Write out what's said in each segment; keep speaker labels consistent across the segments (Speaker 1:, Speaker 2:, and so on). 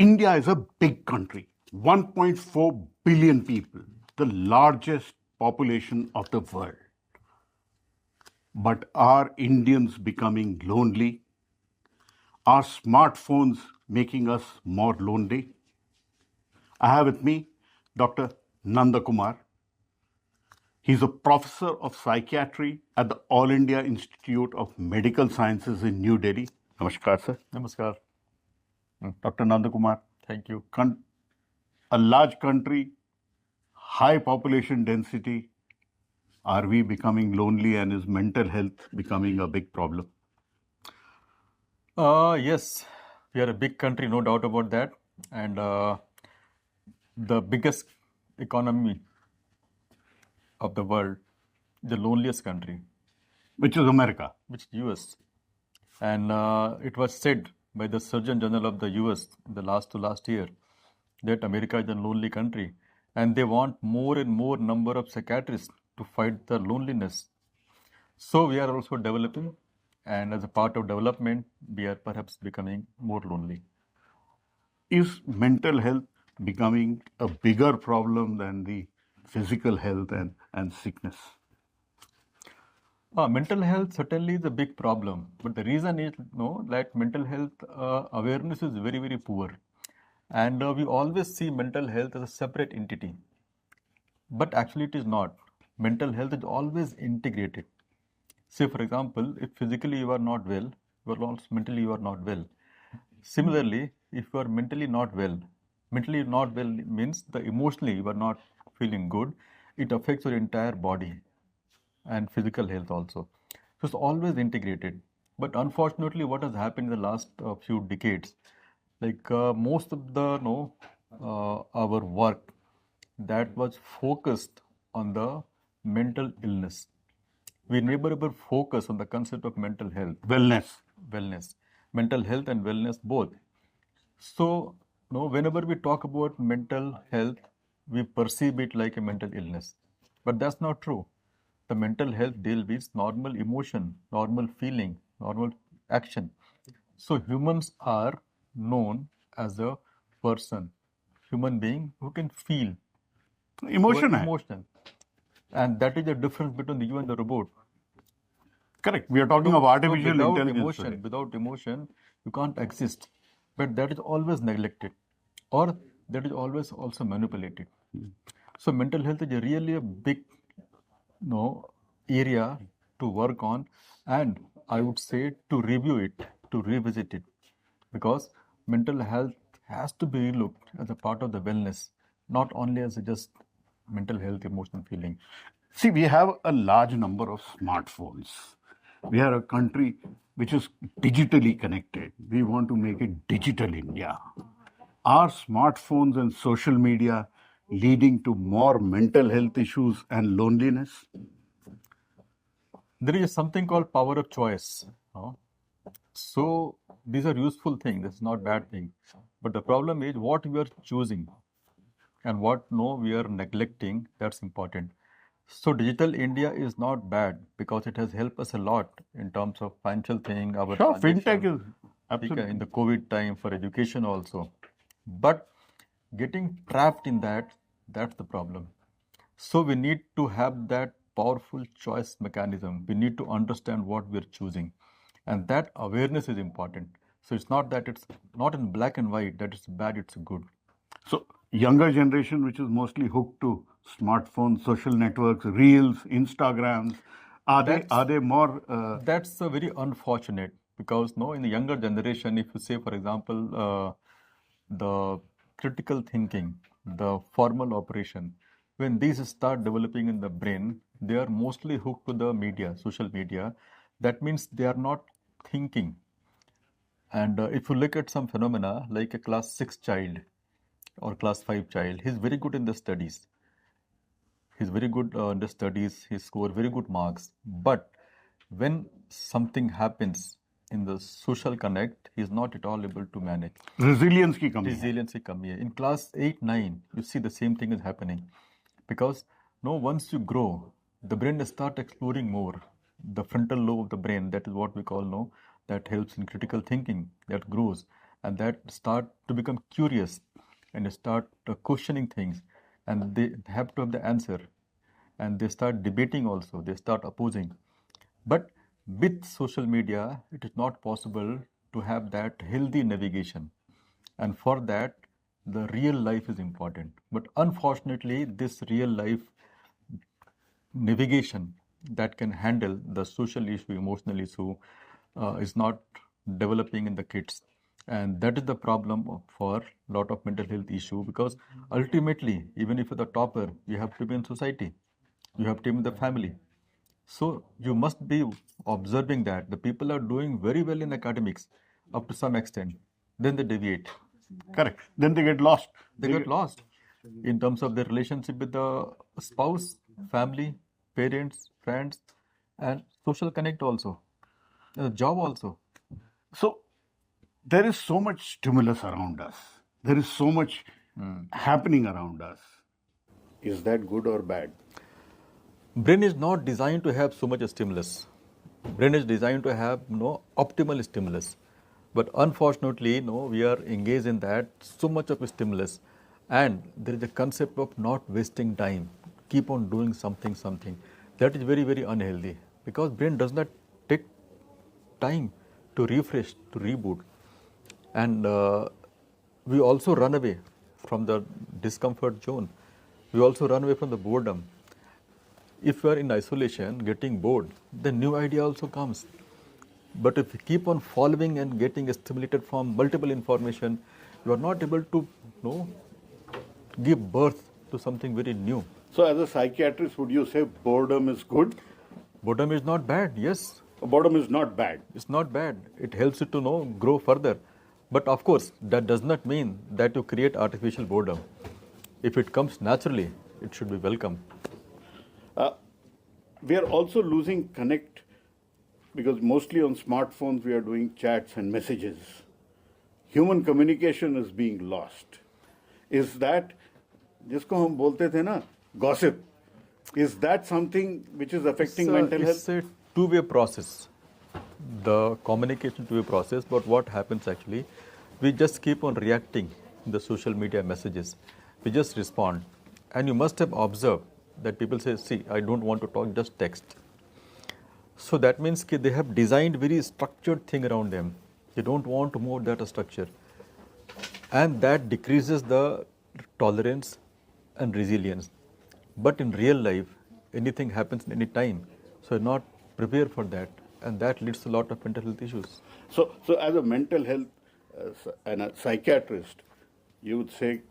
Speaker 1: India is a big country, 1.4 billion people, the largest population of the world. But are Indians becoming lonely? Are smartphones making us more lonely? I have with me Dr. Nanda Kumar. He's a professor of psychiatry at the All India Institute of Medical Sciences in New Delhi. Namaskar, sir.
Speaker 2: Namaskar.
Speaker 1: Dr. Nanda Kumar.
Speaker 2: Thank you.
Speaker 1: A large country, high population density. Are we becoming lonely, and is mental health becoming a big problem?
Speaker 2: Yes, we are a big country, no doubt about that. And the biggest economy of the world, the loneliest country,
Speaker 1: Which is America.
Speaker 2: which is US. And it was said by the Surgeon General of the US in the last year that America is a lonely country, and they want more and more number of psychiatrists to fight the loneliness. So we are also developing, and as a part of development, we are perhaps becoming more lonely.
Speaker 1: Is mental health becoming a bigger problem than the physical health and sickness?
Speaker 2: Mental health certainly is a big problem, but the reason is that mental health awareness is very, very poor. And we always see mental health as a separate entity. But actually it is not. Mental health is always integrated. Say, for example, if physically you are not well, mentally you are not well. Similarly, if you are mentally not well means the emotionally you are not feeling good. It affects your entire body and physical health also. So it's always integrated. But unfortunately, what has happened in the last few decades, like most of the our work that was focused on the mental illness. We never ever focus on the concept of mental health,
Speaker 1: Wellness.
Speaker 2: mental health and wellness both. So, whenever we talk about mental health, we perceive it like a mental illness, but that's not true. The mental health deals with normal emotion, normal feeling, normal action. So humans are known as a person, human being who can feel, who
Speaker 1: Emotion
Speaker 2: are
Speaker 1: hai.
Speaker 2: emotional. And that is the difference between you and the robot.
Speaker 1: Correct. We are talking of artificial intelligence today.
Speaker 2: Without emotion, you can't exist. But that is always neglected, or that is always also manipulated. So mental health is really a big area to work on, and I would say to review it, to revisit it, because mental health has to be looked as a part of the wellness, not only as just mental health, emotional feeling.
Speaker 1: See, we have a large number of smartphones. We are a country which is digitally connected. We want to make it digital India. Are smartphones and social media leading to more mental health issues and loneliness?
Speaker 2: There is something called power of choice. So these are useful things. That's not bad thing. But the problem is what we are choosing and what we are neglecting. That's important. So digital India is not bad because it has helped us a lot in terms of financial thing. Our
Speaker 1: Sure, fintech
Speaker 2: transaction,
Speaker 1: is absolutely.
Speaker 2: in the COVID time for education also. But getting trapped in that's the problem. So we need to have that powerful choice mechanism. We need to understand what we're choosing. And that awareness is important. So it's not that it's not in black and white, that it's bad, it's good.
Speaker 1: So younger generation, which is mostly hooked to smartphones, social networks, reels, Instagrams, are they more?
Speaker 2: That's very unfortunate because in the younger generation, if you say, for example, the critical thinking, the formal operation, when these start developing in the brain, they are mostly hooked to the media, social media. That means they are not thinking. And if you look at some phenomena like a class 6 child or class 5 child, he's very good in the studies. He's very good in the studies, he scores very good marks. But when something happens in the social connect, he's not at all able to manage.
Speaker 1: Resilience ki kami hai.
Speaker 2: Resilience की कमी है. In class 8, 9, you see the same thing is happening. Because once you grow, the brain start exploring more. The frontal lobe of the brain, that is what we call that helps in critical thinking, that grows. and that start to become curious and they start questioning things, and they have to have the answer, and they start debating also, they start opposing. But with social media, it is not possible to have that healthy navigation. And for that, the real life is important. But unfortunately, this real life navigation that can handle the social issue, emotional issue, is not developing in the kids. And that is the problem for a lot of mental health issue, because ultimately, even if you're the topper, you have to be in society, you have to be in the family. So you must be observing that the people are doing very well in academics up to some extent, then they deviate.
Speaker 1: Correct. Then they get lost.
Speaker 2: They get lost in terms of their relationship with the spouse, family, parents, friends, and social connect also, and the job also.
Speaker 1: So there is so much stimulus around us. There is so much happening around us. Is that good or bad?
Speaker 2: Brain is not designed to have so much stimulus. Brain is designed to have optimal stimulus. But unfortunately, we are engaged in that so much of stimulus, and there is a concept of not wasting time. Keep on doing something. That is very, very unhealthy, because brain does not take time to refresh, to reboot. And we also run away from the discomfort zone. We also run away from the boredom. If you are in isolation, getting bored, then new idea also comes. But if you keep on following and getting stimulated from multiple information, you are not able to give birth to something very new.
Speaker 1: So, as a psychiatrist, would you say boredom is good?
Speaker 2: Boredom is not bad, yes.
Speaker 1: Boredom is not bad.
Speaker 2: It's not bad. It helps you to grow further. But of course, that does not mean that you create artificial boredom. If it comes naturally, it should be welcome.
Speaker 1: We are also losing connect, because mostly on smartphones we are doing chats and messages. Human communication is being lost. Is that, जिसको हम बोलते थे ना, gossip, is that something which is affecting mental health?
Speaker 2: It's a two-way process. The communication two-way process, but what happens actually, we just keep on reacting the social media messages. We just respond. And you must have observed that people say, see, I don't want to talk, just text. So that means they have designed very structured thing around them. They don't want to move that structure. And that decreases the tolerance and resilience. But in real life, anything happens in any time. So you're not prepared for that. And that leads to a lot of mental health issues.
Speaker 1: So as a mental health and a psychiatrist, you would say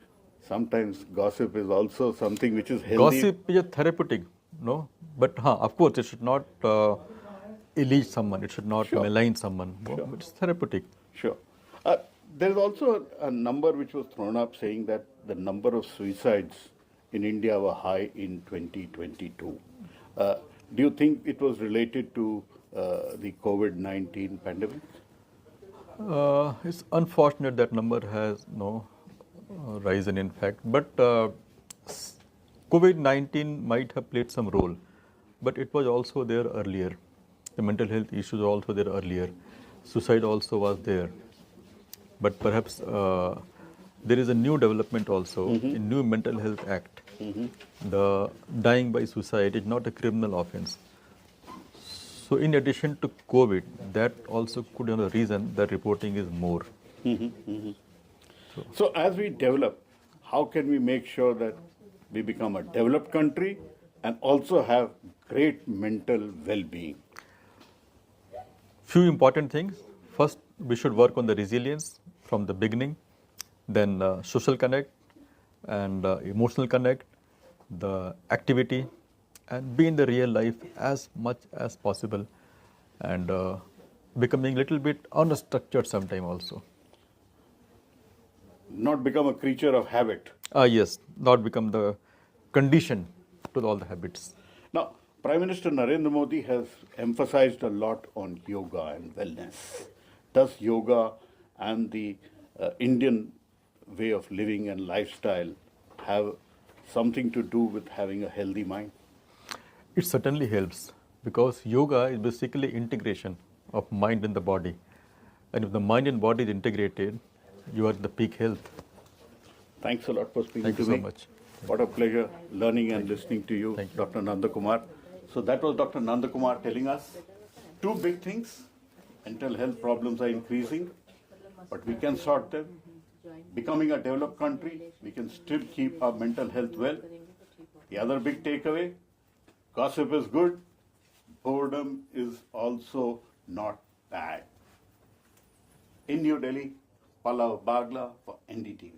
Speaker 1: sometimes gossip is also something which is healthy.
Speaker 2: Gossip is a therapeutic, no? But of course, it should not elege someone. It should not malign someone.
Speaker 1: Sure.
Speaker 2: But it's therapeutic.
Speaker 1: Sure. There is also a number which was thrown up saying that the number of suicides in India were high in 2022. Do you think it was related to the COVID-19 pandemic?
Speaker 2: It's unfortunate that number has risen, in fact. But COVID-19 might have played some role. But it was also there earlier. The mental health issues were also there earlier. Suicide also was there. But perhaps there is a new development also, a new Mental Health Act. The dying by suicide is not a criminal offense. So in addition to COVID, that also could be a reason that reporting is more.
Speaker 1: So as we develop, how can we make sure that we become a developed country and also have great mental well-being?
Speaker 2: Few important things. First, we should work on the resilience from the beginning, then social connect and emotional connect, the activity, and be in the real life as much as possible, and becoming a little bit unstructured sometime also.
Speaker 1: Not become a creature of habit.
Speaker 2: Yes, not become the condition to all the habits.
Speaker 1: Now, Prime Minister Narendra Modi has emphasized a lot on yoga and wellness. Does yoga and the Indian way of living and lifestyle have something to do with having a healthy mind?
Speaker 2: It certainly helps, because yoga is basically integration of mind and the body. And if the mind and body is integrated, you are the peak health.
Speaker 1: Thanks a lot for speaking
Speaker 2: Thank
Speaker 1: to
Speaker 2: you
Speaker 1: me.
Speaker 2: so much.
Speaker 1: What a pleasure learning and listening to you,
Speaker 2: Thank you.
Speaker 1: Dr. Nandakumar. So that was Dr. Nandakumar telling us two big things. Mental health problems are increasing, but we can sort them. Becoming a developed country, we can still keep our mental health well. The other big takeaway, gossip is good, boredom is also not bad. In New Delhi, Pallav Bagla for NDTV.